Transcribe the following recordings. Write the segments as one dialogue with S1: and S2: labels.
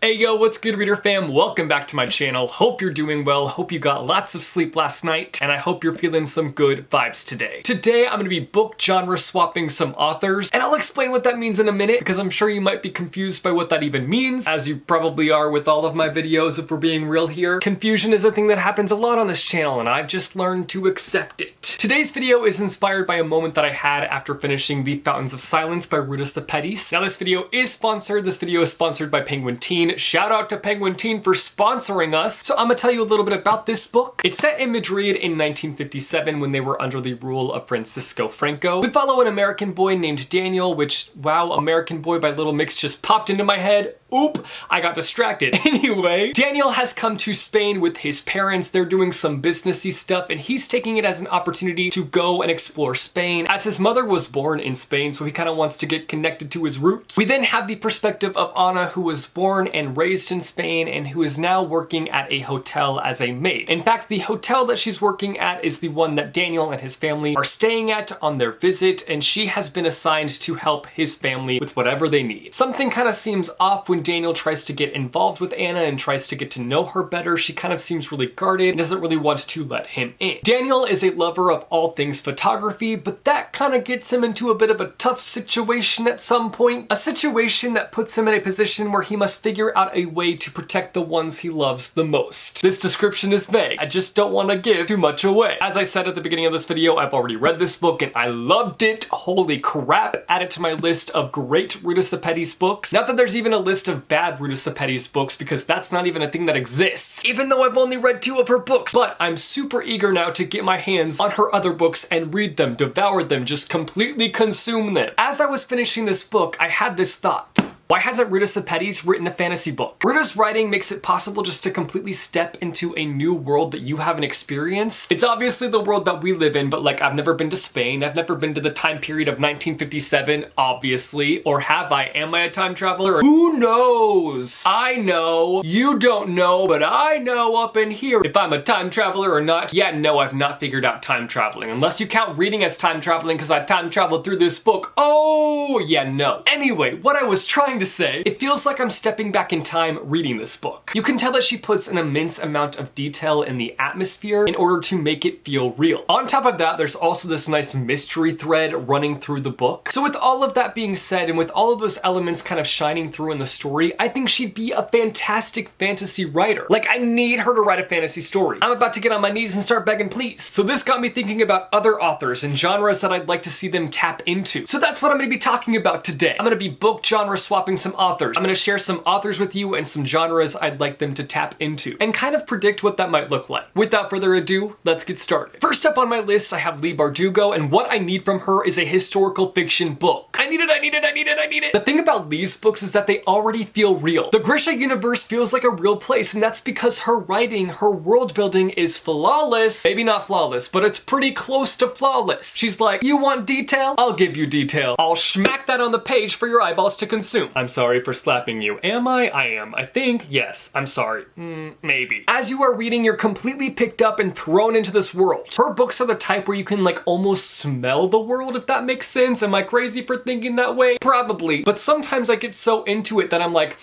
S1: Hey yo, what's good reader fam? Welcome back to my channel. Hope you're doing well, hope you got lots of sleep last night, and I hope you're feeling some good vibes today. Today I'm gonna be book genre swapping some authors, and I'll explain what that means in a minute because I'm sure you might be confused by what that even means, as you probably are with all of my videos if we're being real here. Confusion is a thing that happens a lot on this channel, and I've just learned to accept it. Today's video is inspired by a moment that I had after finishing The Fountains of Silence by Ruta Sepetys. Now this video is sponsored. This video is sponsored by Penguin Teen. Shout out to Penguin Teen for sponsoring us. So I'm gonna tell you a little bit about this book. It's set in Madrid in 1957 when they were under the rule of Francisco Franco. We follow an American boy named Daniel, which, wow, American boy by Little Mix just popped into my head. Oop, I got distracted. Anyway, Daniel has come to Spain with his parents. They're doing some businessy stuff and he's taking it as an opportunity to go and explore Spain, as his mother was born in Spain, so he kind of wants to get connected to his roots. We then have the perspective of Anna, who was born and raised in Spain and who is now working at a hotel as a maid. In fact, the hotel that she's working at is the one that Daniel and his family are staying at on their visit, and she has been assigned to help his family with whatever they need. Something kind of seems off when Daniel tries to get involved with Anna and tries to get to know her better. She kind of seems really guarded and doesn't really want to let him in. Daniel is a lover of all things photography, but that kind of gets him into a bit of a tough situation at some point. A situation that puts him in a position where he must figure out a way to protect the ones he loves the most. This description is vague. I just don't want to give too much away. As I said at the beginning of this video, I've already read this book and I loved it. Holy crap. Add it to my list of great Ruta Sepetys books. Not that there's even a list of bad Ruta Sepetys books, because that's not even a thing that exists, even though I've only read 2 of her books. But I'm super eager now to get my hands on her other books and read them, devour them, just completely consume them. As I was finishing this book, I had this thought. Why hasn't Ruta Sepetys written a fantasy book? Ruta's writing makes it possible just to completely step into a new world that you haven't experienced. It's obviously the world that we live in, but like, I've never been to Spain. I've never been to the time period of 1957, obviously. Or have I? Am I a time traveler? Who knows? I know. You don't know, but I know up in here if I'm a time traveler or not. Yeah, no, I've not figured out time traveling. Unless you count reading as time traveling because I time traveled through this book. Oh, yeah, no. Anyway, what I was trying to say, it feels like I'm stepping back in time reading this book. You can tell that she puts an immense amount of detail in the atmosphere in order to make it feel real. On top of that, there's also this nice mystery thread running through the book. So with all of that being said, and with all of those elements kind of shining through in the story, I think she'd be a fantastic fantasy writer. Like, I need her to write a fantasy story. I'm about to get on my knees and start begging please. So this got me thinking about other authors and genres that I'd like to see them tap into. So that's what I'm gonna be talking about today. I'm gonna be book genre swapping some authors. I'm gonna share some authors with you and some genres I'd like them to tap into and kind of predict what that might look like. Without further ado, let's get started. First up on my list, I have Leigh Bardugo, and what I need from her is a historical fiction book. I need it, I need it, I need it, I need it. The thing about Leigh's books is that they already feel real. The Grisha universe feels like a real place, and that's because her writing, her world building is flawless. Maybe not flawless, but it's pretty close to flawless. She's like, you want detail? I'll give you detail. I'll smack that on the page for your eyeballs to consume. I'm sorry for slapping you. Am I? I am. I think. Yes. I'm sorry. Maybe. As you are reading, you're completely picked up and thrown into this world. Her books are the type where you can like almost smell the world, if that makes sense. Am I crazy for thinking that way? Probably. But sometimes I get so into it that I'm like,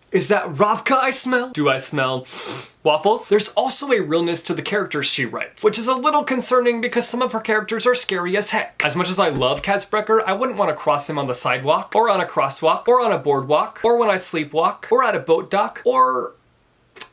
S1: is that Ravka I smell? Do I smell waffles? There's also a realness to the characters she writes, which is a little concerning because some of her characters are scary as heck. As much as I love Kazbrecker, I wouldn't want to cross him on the sidewalk, or on a crosswalk, or on a boardwalk, or when I sleepwalk, or at a boat dock, or...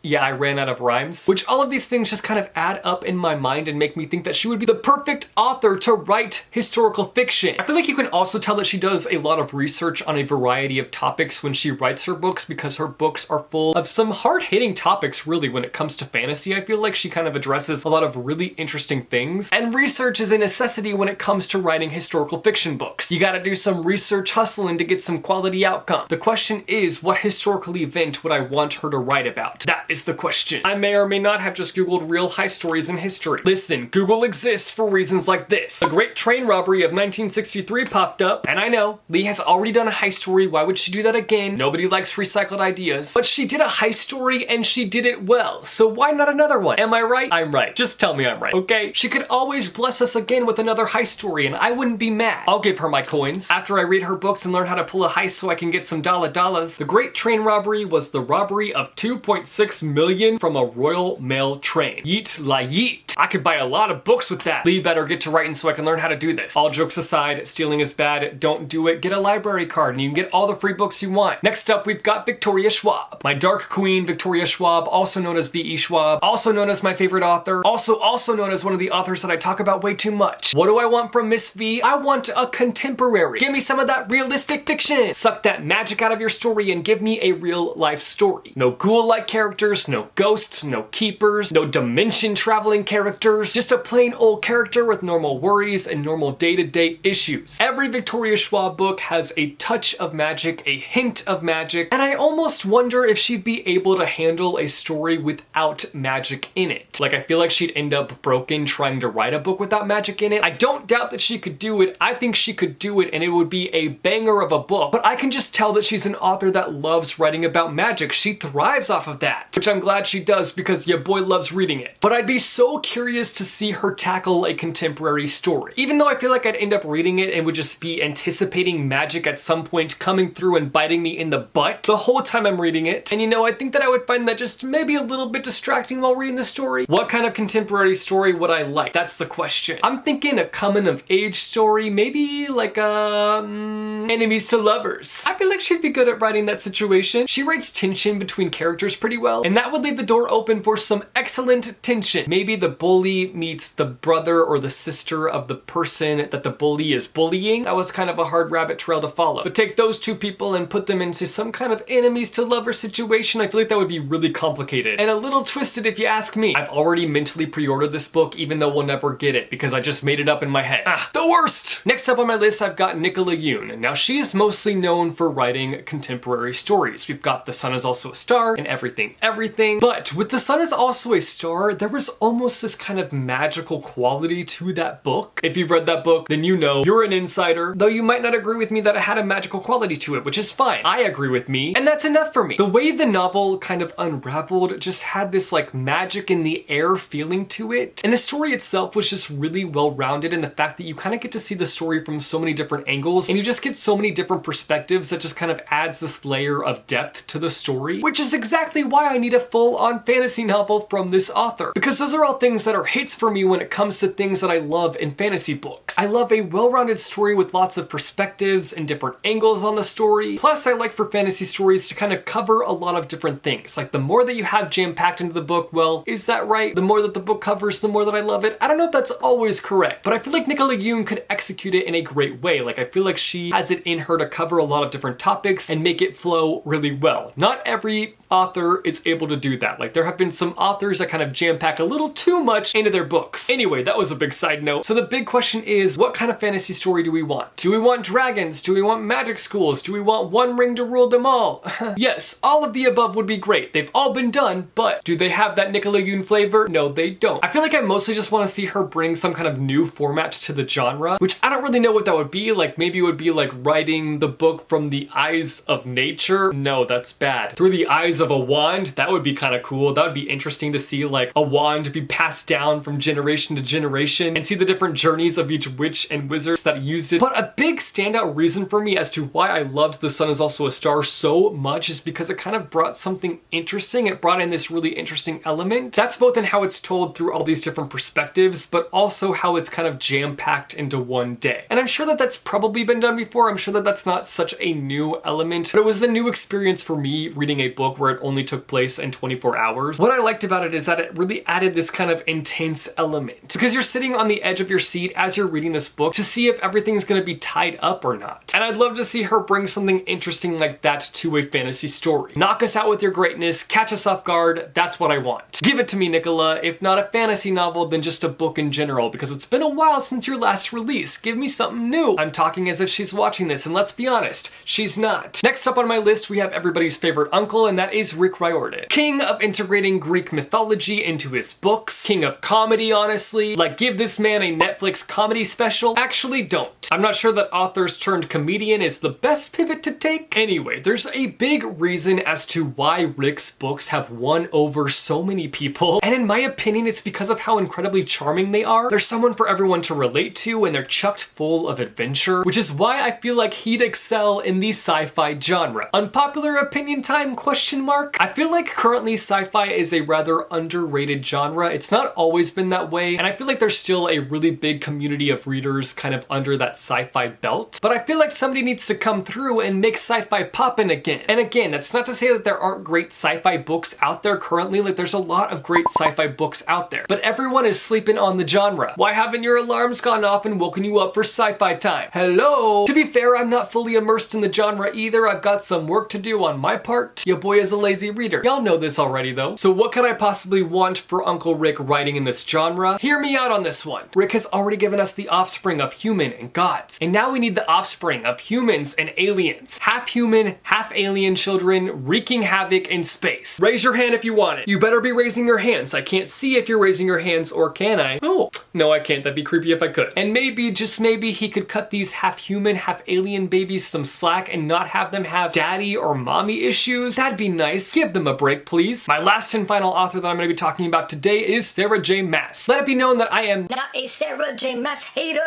S1: yeah, I ran out of rhymes. Which all of these things just kind of add up in my mind and make me think that she would be the perfect author to write historical fiction. I feel like you can also tell that she does a lot of research on a variety of topics when she writes her books, because her books are full of some hard-hitting topics really when it comes to fantasy. I feel like she kind of addresses a lot of really interesting things, and research is a necessity when it comes to writing historical fiction books. You gotta do some research hustling to get some quality outcome. The question is, what historical event would I want her to write about? That is the question. I may or may not have just Googled real high stories in history. Listen, Google exists for reasons like this. The Great Train Robbery of 1963 popped up, and I know, Leigh has already done a heist story, why would she do that again? Nobody likes recycled ideas. But she did a heist story and she did it well, so why not another one? Am I right? I'm right. Just tell me I'm right, okay? She could always bless us again with another heist story and I wouldn't be mad. I'll give her my coins. After I read her books and learn how to pull a heist so I can get some dollars. The Great Train Robbery was the robbery of 2.6 million from a Royal Mail train. Yeet la yeet. I could buy a lot of books with that. Leigh better get to writing so I can learn how to do this. All jokes aside, stealing is bad. Don't do it. Get a library card and you can get all the free books you want. Next up, we've got Victoria Schwab. My dark queen, Victoria Schwab, also known as V.E. Schwab, also known as my favorite author, also known as one of the authors that I talk about way too much. What do I want from Miss V? I want a contemporary. Give me some of that realistic fiction. Suck that magic out of your story and give me a real life story. No ghoul-like characters, no ghosts, no keepers, no dimension traveling characters, just a plain old character with normal worries and normal day-to-day issues. Every Victoria Schwab book has a touch of magic, a hint of magic, and I almost wonder if she'd be able to handle a story without magic in it. Like, I feel like she'd end up broken trying to write a book without magic in it. I don't doubt that she could do it. I think she could do it and it would be a banger of a book, but I can just tell that she's an author that loves writing about magic. She thrives off of that, which I'm glad she does because your boy loves reading it. But I'd be so curious to see her tackle a contemporary story. Even though I feel like I'd end up reading it and would just be anticipating magic at some point coming through and biting me in the butt the whole time I'm reading it. And you know, I think that I would find that just maybe a little bit distracting while reading the story. What kind of contemporary story would I like? That's the question. I'm thinking a coming of age story, maybe like enemies to lovers. I feel like she'd be good at writing that situation. She writes tension between characters pretty well, and that would leave the door open for some excellent tension. Maybe the bully meets the brother or the sister of the person that the bully is bullying. That was kind of a hard rabbit trail to follow. But take those two people and put them into some kind of enemies to lovers situation, I feel like that would be really complicated and a little twisted if you ask me. I've already mentally pre-ordered this book even though we'll never get it because I just made it up in my head. The worst! Next up on my list, I've got Nicola Yoon. Now, she is mostly known for writing contemporary stories. We've got The Sun Is Also a Star and Everything, Everything. But with The Sun Is Also a Star, there was almost this kind of magical quality to that book. If you've read that book, then you know you're an insider, though you might not agree with me that it had a magical quality to it, which is fine. I agree with me, and that's enough for me. The way the novel kind of unraveled just had this like magic in the air feeling to it, and the story itself was just really well-rounded in the fact that you kind of get to see the story from so many different angles, and you just get so many different perspectives that just kind of adds this layer of depth to the story, which is exactly why I need a full-on fantasy novel from this author, because those are all things that are hits for me when it comes to things that I love in fantasy books. I love a well-rounded story with lots of perspectives and different angles on the story. Plus, I like for fantasy stories to kind of cover a lot of different things. Like, the more that you have jam-packed into the book, well, is that right? The more that the book covers, the more that I love it. I don't know if that's always correct, but I feel like Nicola Yoon could execute it in a great way. Like, I feel like she has it in her to cover a lot of different topics and make it flow really well. Not every author is able to do that. Like, there have been some authors that kind of jam-pack a little too much into their books. Anyway, that was a big side note. So the big question is, what kind of fantasy story do we want? Do we want dragons? Do we want magic schools? Do we want one ring to rule them all? Yes, all of the above would be great. They've all been done, but do they have that Nicola Yoon flavor? No, they don't. I feel like I mostly just want to see her bring some kind of new format to the genre, which I don't really know what that would be. Like, maybe it would be like writing the book from the eyes of nature. No, that's bad. Through the eyes of a wand, that would be kind of cool. That would be interesting to see, like, a wand be passed down from generation to generation and see the different journeys of each witch and wizard that used it. But a big standout reason for me as to why I loved The Sun Is Also a Star so much is because it kind of brought something interesting. It brought in this really interesting element. That's both in how it's told through all these different perspectives, but also how it's kind of jam-packed into one day. And I'm sure that that's probably been done before. I'm sure that that's not such a new element, but it was a new experience for me reading a book where it only took place in 24 hours. What I liked about it is that it really added this kind of intense element, because you're sitting on the edge of your seat as you're reading this book to see if everything's going to be tied up or not. And I'd love to see her bring something interesting like that to a fantasy story. Knock us out with your greatness, catch us off guard, that's what I want. Give it to me, Nicola. If not a fantasy novel, then just a book in general, because it's been a while since your last release. Give me something new. I'm talking as if she's watching this, and let's be honest, she's not. Next up on my list, we have everybody's favorite uncle, and that is Riordan. it. King of integrating Greek mythology into his books. King of comedy, honestly. Like, give this man a Netflix comedy special. Actually, don't. I'm not sure that authors turned comedian is the best pivot to take. Anyway, there's a big reason as to why Rick's books have won over so many people. And in my opinion, it's because of how incredibly charming they are. They're someone for everyone to relate to, and they're chucked full of adventure, which is why I feel like he'd excel in the sci-fi genre. Unpopular opinion time, question mark? I feel like currently sci-fi is a rather underrated genre. It's not always been that way, and I feel like there's still a really big community of readers kind of under that sci-fi belt. But I feel like somebody needs to come through and make sci-fi poppin' again. And again, that's not to say that there aren't great sci-fi books out there currently. Like, there's a lot of great sci-fi books out there, but everyone is sleeping on the genre. Why haven't your alarms gone off and woken you up for sci-fi time? Hello? To be fair, I'm not fully immersed in the genre either. I've got some work to do on my part. Your boy is a lazy reader. Y'all know this already though. So what could I possibly want for Uncle Rick writing in this genre? Hear me out on this one. Rick has already given us the offspring of human and gods, and now we need the offspring of humans and aliens. Half human, half alien children wreaking havoc in space. Raise your hand if you want it. You better be raising your hands. I can't see if you're raising your hands, or can I? Oh, no I can't. That'd be creepy if I could. And maybe, just maybe, he could cut these half human, half alien babies some slack and not have them have daddy or mommy issues. That'd be nice. Give them a break, please. My last and final author that I'm going to be talking about today is Sarah J Maas. Let it be known that I am not a Sarah J Maas hater.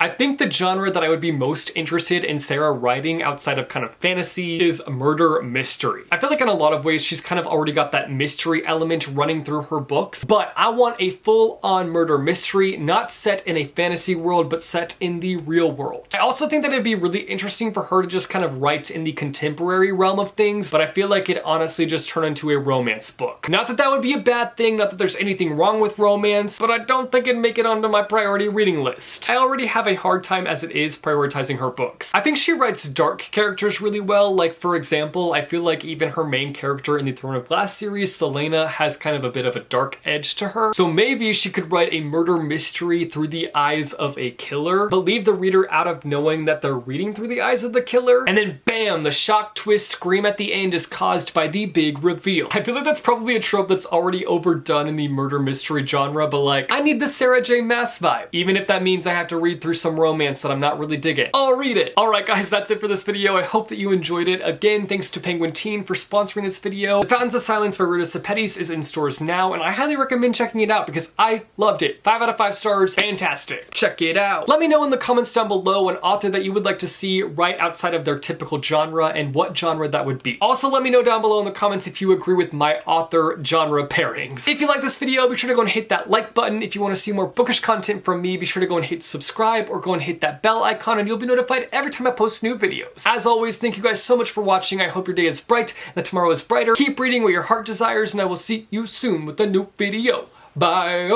S1: I think the genre that I would be most interested in Sarah writing outside of kind of fantasy is murder mystery. I feel like in a lot of ways she's kind of already got that mystery element running through her books, but I want a full-on murder mystery, not set in a fantasy world, but set in the real world. I also think that it'd be really interesting for her to just kind of write in the contemporary realm of things, but I feel like it honestly just turned into a romance book. Not that that would be a bad thing, not that there's anything wrong with romance, but I don't think it'd make it onto my priority reading list. I already have a hard time as it is prioritizing her books. I think she writes dark characters really well. Like, for example, I feel like even her main character in the Throne of Glass series, Selena, has kind of a bit of a dark edge to her. So maybe she could write a murder mystery through the eyes of a killer, but leave the reader out of knowing that they're reading through the eyes of the killer, and then bam, the shock twist scream at the end is caused by the big reveal. I feel like that's probably a trope that's already overdone in the murder mystery genre, but like, I need the Sarah J Maas vibe, even if that means I have to read through some romance that I'm not really digging. I'll read it. Alright guys, that's it for this video. I hope that you enjoyed it. Again, thanks to Penguin Teen for sponsoring this video. The Fountains of Silence by Rita Sepetys is in stores now, and I highly recommend checking it out because I loved it. 5 out of 5 stars, fantastic. Check it out. Let me know in the comments down below an author that you would like to see right outside of their typical genre and what genre that would be. Also, let me know down below in the comments if you agree with my author genre pairings. If you like this video, be sure to go and hit that like button. If you want to see more bookish content from me, be sure to go and hit subscribe or go and hit that bell icon and you'll be notified every time I post new videos. As always, thank you guys so much for watching. I hope your day is bright, that tomorrow is brighter. Keep reading what your heart desires, and I will see you soon with a new video. Bye.